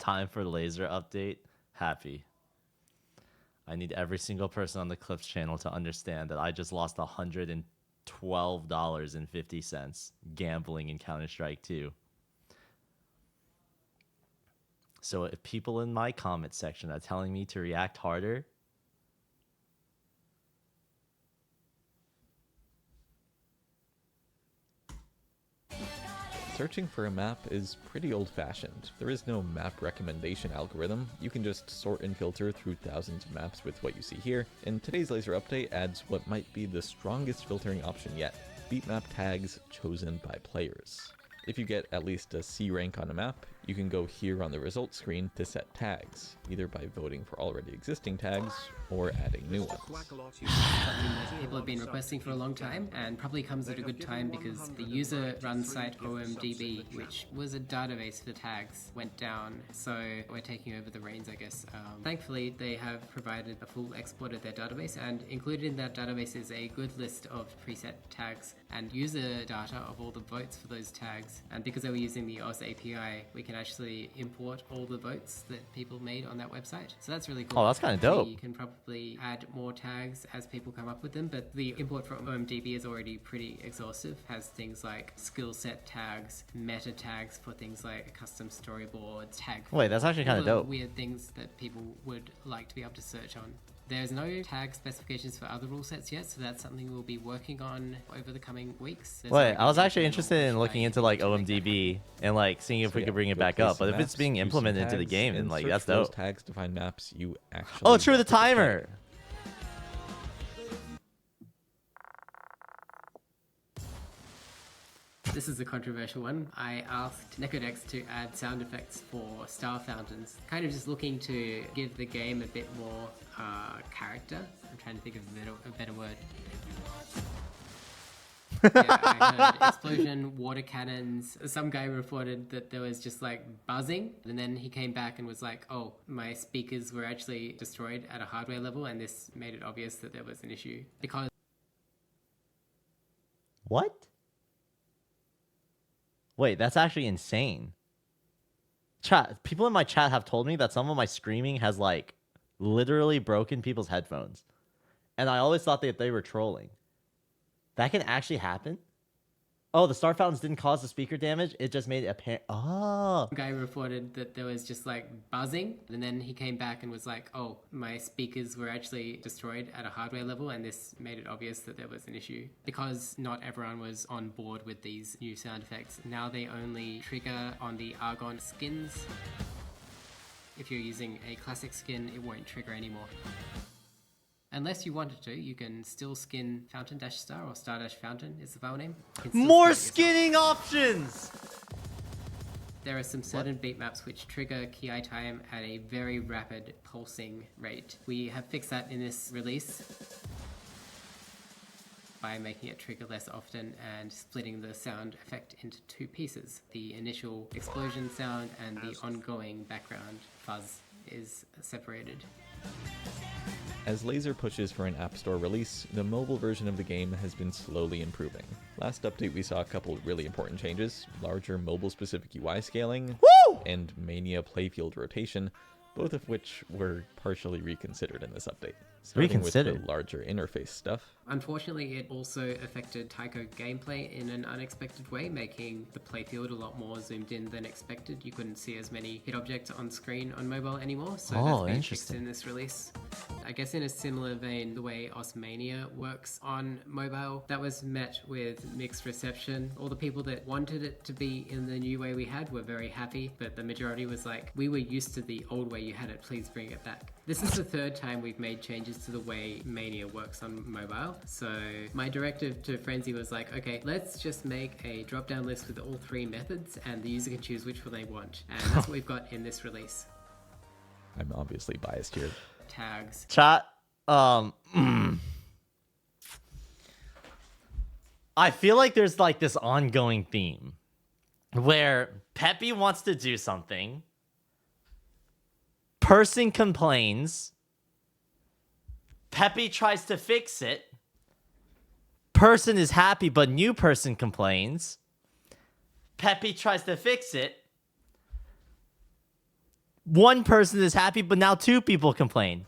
Time for laser update. Happy. I need every single person on the Clips channel to understand that I just lost $112.50 gambling in Counter-Strike 2. So if people in my comment section are telling me to react harder, Searching for a map is pretty old-fashioned. There is no map recommendation algorithm. You can just sort and filter through thousands of maps with what you see here, and today's laser update adds what might be the strongest filtering option yet: beatmap tags chosen by players. If you get at least a C rank on a map, you can go here on the results screen to set tags, either by voting for already existing tags or adding new ones. People have been requesting for a long time, and probably comes at a good time because the user-run site OMDB, which was a database for tags, went down, so we're taking over the reins, I guess. Thankfully, they have provided a full export of their database, and included in that database is a good list of preset tags and user data of all the votes for those tags. And because they were using the OS API, we can actually import all the votes that people made on that website. So that's really cool. Oh, that's kind of dope. You can probably add more tags as people come up with them, but the import from OMDB is already pretty exhaustive. Has things like skill set tags, meta tags for things like custom storyboards, tag. Wait, that's actually kind of dope. Weird things that people would like to be able to search on. There's no tag specifications for other rule sets yet, so that's something we'll be working on over the coming weeks. Wait, I was actually interested in looking into like OMDB and like seeing if we could bring it back up. But if it's being implemented into the game, then like that's dope. Tags to find maps you actually. Oh, true, the timer. This is a controversial one. I asked Necodex to add sound effects for star fountains, kind of just looking to give the game a bit more character. I'm trying to think of a better word. Yeah, I heard explosion, water cannons. Some guy reported that there was just like buzzing, and then he came back and was like, oh, my speakers were actually destroyed at a hardware level, and this made it obvious that there was an issue. Because... What? Wait, that's actually insane. Chat, people in my chat have told me that some of my screaming has like literally broken people's headphones. And I always thought that they were trolling. That can actually happen? Oh, the star fountains didn't cause the speaker damage. It just made it apparent. Oh. Guy reported that there was just like buzzing, and then he came back and was like, oh, my speakers were actually destroyed at a hardware level, and this made it obvious that there was an issue. Because not everyone was on board with these new sound effects, now they only trigger on the Argon skins. If you're using a classic skin, it won't trigger anymore. Unless you wanted to, you can still skin Fountain-Star or Star-Fountain is the file name. More skinning options! There are some certain beat maps which trigger Kiai time at a very rapid pulsing rate. We have fixed that in this release by making it trigger less often and splitting the sound effect into two pieces. The initial explosion sound and the ongoing background fuzz is separated. As Laser pushes for an App Store release, the mobile version of the game has been slowly improving. Last update we saw a couple really important changes: larger mobile-specific UI scaling, and Mania playfield rotation, both of which were partially reconsidered in this update. Starting with the larger interface stuff. Unfortunately, it also affected Taiko gameplay in an unexpected way, making the playfield a lot more zoomed in than expected. You couldn't see as many hit objects on screen on mobile anymore, so that's been fixed in this release. I guess in a similar vein, the way Osmania works on mobile, that was met with mixed reception. All the people that wanted it to be in the new way we had were very happy, but the majority was like, we were used to the old way you had it, please bring it back. This is the third time we've made changes to the way Mania works on mobile. So my directive to Frenzy was like, okay, let's just make a drop-down list with all three methods and the user can choose which one they want. And that's what we've got in this release. I'm obviously biased here. Tags. Chat, I feel like there's like this ongoing theme where Peppy wants to do something, person complains, Peppy tries to fix it, person is happy but new person complains, Peppy tries to fix it, one person is happy, but now 2 people complain.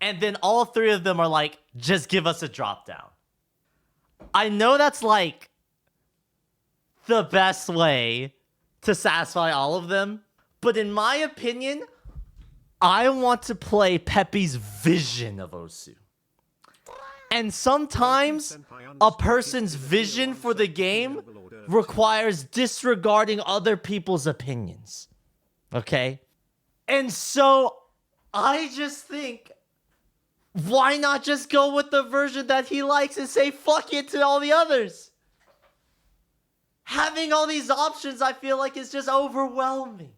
And then all 3 of them are like, just give us a drop down. I know that's like the best way to satisfy all of them, but in my opinion, I want to play Pepe's vision of Osu. And sometimes a person's vision for the game requires disregarding other people's opinions. Okay? And so I just think, why not just go with the version that he likes and say fuck it to all the others? Having all these options, I feel like, is just overwhelming.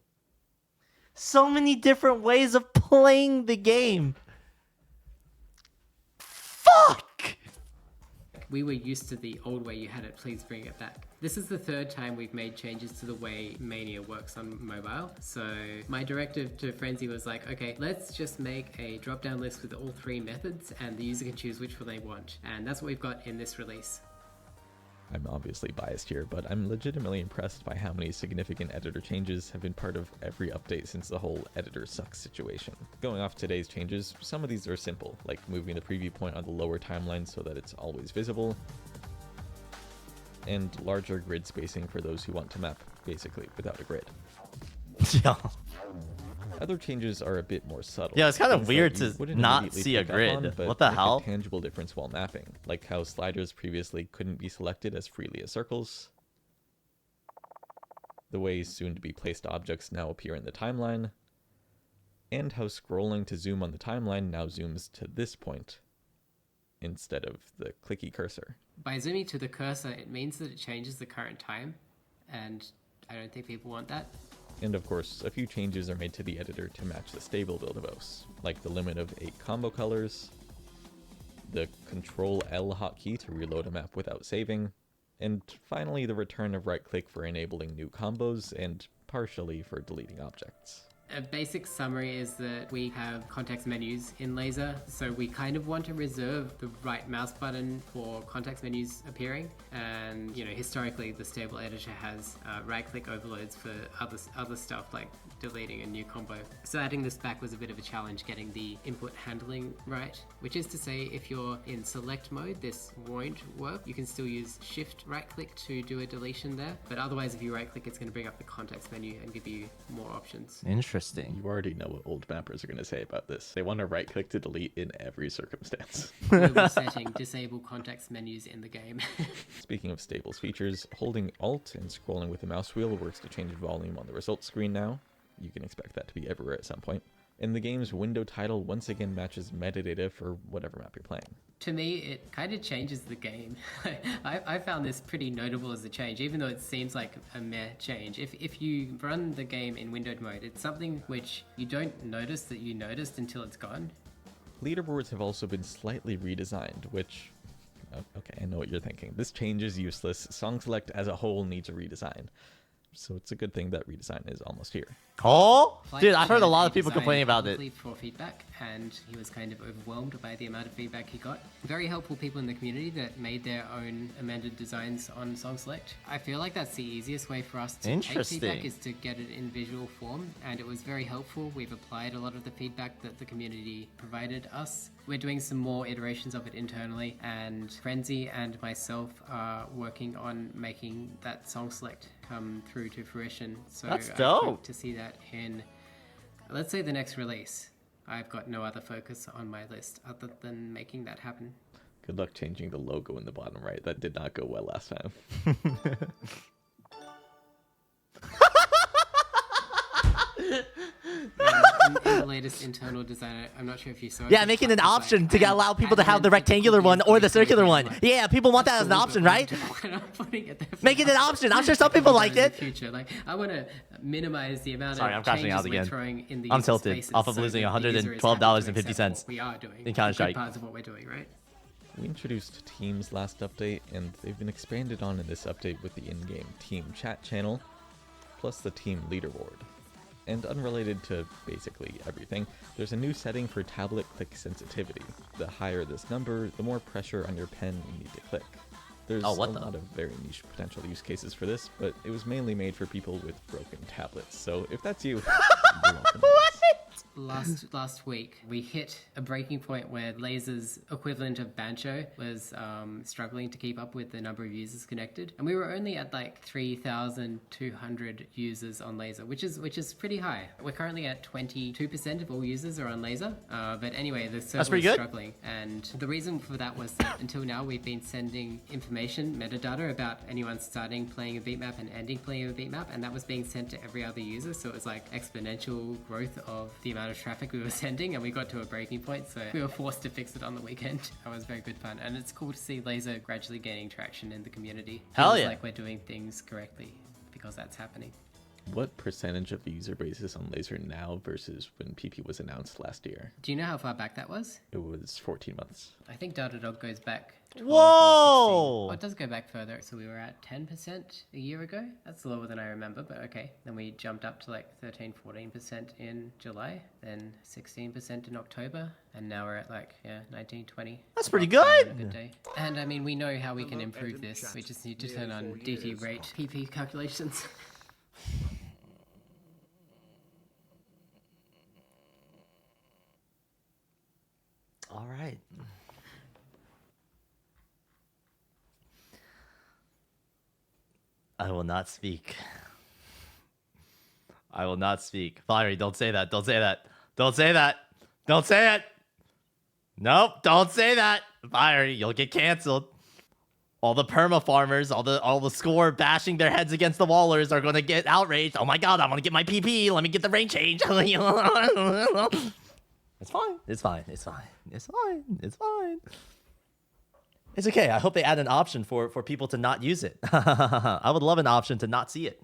So many different ways of playing the game. Fuck! We were used to the old way you had it, please bring it back. This is the 3rd time we've made changes to the way Mania works on mobile. So my directive to Frenzy was like, okay, let's just make a drop-down list with all 3 methods and the user can choose which one they want. And that's what we've got in this release. I'm obviously biased here, but I'm legitimately impressed by how many significant editor changes have been part of every update since the whole editor sucks situation. Going off today's changes, some of these are simple, like moving the preview point on the lower timeline so that it's always visible, and larger grid spacing for those who want to map, basically, without a grid. Yeah. Other changes are a bit more subtle. Yeah, it's kind of things that weird you to wouldn't not immediately see a pick up grid. on, but What the make hell? a tangible difference while mapping, like how sliders previously couldn't be selected as freely as circles, the way soon-to-be placed objects now appear in the timeline, and how scrolling to zoom on the timeline now zooms to this point instead of the clicky cursor. By zooming to the cursor, it means that it changes the current time, and I don't think people want that. And of course, a few changes are made to the editor to match the stable build of OS, like the limit of 8 combo colors, the Control L hotkey to reload a map without saving, and finally the return of right-click for enabling new combos and partially for deleting objects. A basic summary is that we have context menus in Laser, so we kind of want to reserve the right mouse button for context menus appearing. And historically, the stable editor has right-click overloads for other stuff like deleting a new combo. So adding this back was a bit of a challenge, getting the input handling right. Which is to say, if you're in select mode, this won't work. You can still use shift right-click to do a deletion there, but otherwise, if you right-click, it's going to bring up the context menu and give you more options. Interesting. You already know what old mappers are going to say about this. They want to right-click to delete in every circumstance. Global setting, disable context menus in the game. Speaking of stables features, holding Alt and scrolling with the mouse wheel works to change volume on the results screen now. You can expect that to be everywhere at some point. And the game's window title once again matches metadata for whatever map you're playing. To me, it kind of changes the game. I found this pretty notable as a change, even though it seems like a meh change. If you run the game in windowed mode, it's something which you don't notice that you noticed until it's gone. Leaderboards have also been slightly redesigned, which... Okay, I know what you're thinking. This change is useless. Song Select as a whole needs a redesign. So it's a good thing that redesign is almost here. Oh, Flight dude, I've heard a lot of redesign people complaining about it. publicly for feedback, and he was kind of overwhelmed by the amount of feedback he got. Very helpful people in the community that made their own amended designs on Song Select. I feel like that's the easiest way for us to take feedback, is to get it in visual form, and it was very helpful. We've applied a lot of the feedback that the community provided us. We're doing some more iterations of it internally, and Frenzy and myself are working on making that Song Select come through to fruition. So That's I dope. hope to see that in, let's say, the next release. I've got no other focus on my list other than making that happen. Good luck changing the logo in the bottom right. That did not go well last time. In the latest internal design, I'm not sure if you saw it. Yeah, making an option to allow people to have the rectangular one or the circular one. Yeah, people want that as an option, right? Make it an option. I'm sure some people liked it. Future, like I want to minimize the amount Sorry, of I'm crashing changes out again. we're throwing in the I'm user tilted spaces off of so losing that the user is happy to $112.50 accept what we are doing. in Good Counter-Strike. parts of what we're doing, right? We introduced teams last update, and they've been expanded on in this update with the in-game team chat channel, plus the team leaderboard. And unrelated to basically everything, there's a new setting for tablet click sensitivity. The higher this number, the more pressure on your pen you need to click. There's a lot of very niche potential use cases for this, but it was mainly made for people with broken tablets. So if that's you, you're welcome. last week, we hit a breaking point where Laser's equivalent of Bancho was struggling to keep up with the number of users connected, and we were only at like 3,200 users on Laser, which is pretty high. We're currently at 22% of all users are on Laser, but anyway, the server was struggling, and the reason for that was that until now we've been sending information, metadata about anyone starting playing a beatmap and ending playing a beatmap, and that was being sent to every other user, so it was like exponential growth of the amount of traffic we were sending, and we got to a breaking point, so we were forced to fix it on the weekend. That was very good fun, and it's cool to see Laser gradually gaining traction in the community. Hell Feels yeah. like we're doing things correctly because that's happening. What percentage of the user base is on Laser now versus when PP was announced last year? Do you know how far back that was? It was 14 months. I think Datadog goes back 12 or 16. Whoa! Oh, it does go back further. So we were at 10% a year ago. That's lower than I remember, but okay. Then we jumped up to like 13, 14% in July, then 16% in October, and now we're at like 19, 20. That's pretty on a good. good day. And I mean, we know how we can improve this. We just need to turn on DT rate PP calculations. All right. I will not speak. I will not speak. Fiery, don't say that. Don't say that. Don't say that. Don't say it. Nope, don't say that. Fiery, you'll get canceled. All the perma farmers, all the score bashing their heads against the wallers are gonna get outraged. Oh my god, I want to get my PP. Let me get the rank change. It's fine. It's fine. It's fine. It's fine. It's fine. It's okay. I hope they add an option for people to not use it. I would love an option to not see it.